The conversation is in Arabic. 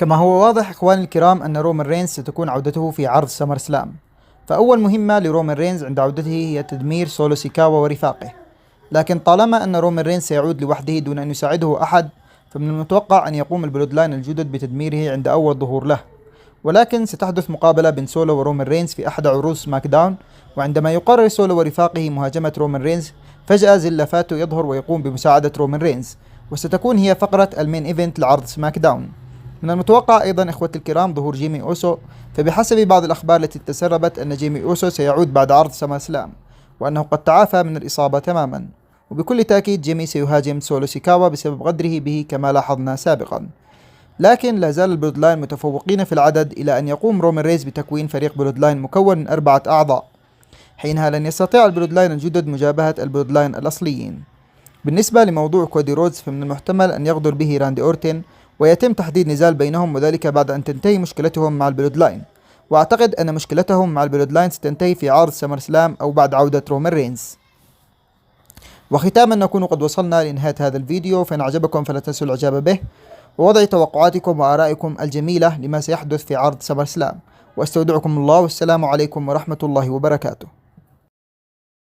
كما هو واضح إخواني الكرام أن رومان رينز ستكون عودته في عرض سمر سلام. فأول مهمة لرومان رينز عند عودته هي تدمير سولو سيكاوا ورفاقه، لكن طالما أن رومان رينز سيعود لوحده دون أن يساعده أحد، فمن المتوقع أن يقوم البلود لاين الجدد بتدميره عند أول ظهور له. ولكن ستحدث مقابلة بين سولو ورومان رينز في أحد عروض سماك داون، وعندما يقرر سولو ورفاقه مهاجمة رومان رينز، فجأة زيلا فاتو يظهر ويقوم بمساعدة رومان رينز، وستكون هي فقرة المين إيفنت لعرض سماك داون. من المتوقع أيضا إخوتي الكرام ظهور جيمي أوسو، فبحسب بعض الأخبار التي تسربت أن جيمي أوسو سيعود بعد عرض سمر سلام، وأنه قد تعافى من الإصابة تماما. وبكل تأكيد جيمي سيهاجم سولو سيكاوا بسبب غدره به كما لاحظنا سابقا. لكن لا زال البلود لاين متفوقين في العدد، إلى أن يقوم رومان رينز بتكوين فريق بلود لاين مكون من 4 أعضاء، حينها لن يستطيع البلود لاين الجدد مجابهة البلود لاين الأصليين. بالنسبة لموضوع كودي رودز، فمن المحتمل أن يغدر به راندي أورتن ويتم تحديد نزال بينهم، وذلك بعد أن تنتهي مشكلتهم مع البلود لاين. وأعتقد أن مشكلتهم مع البلود لاين ستنتهي في عرض سمر سلام أو بعد عودة رومان رينز. وختاما نكون قد وصلنا لنهاية هذا الفيديو، فإن أعجبكم فلا تنسوا الإعجاب به ووضع توقعاتكم وآرائكم الجميلة لما سيحدث في عرض سمر سلام. واستودعكم الله، والسلام عليكم ورحمة الله وبركاته.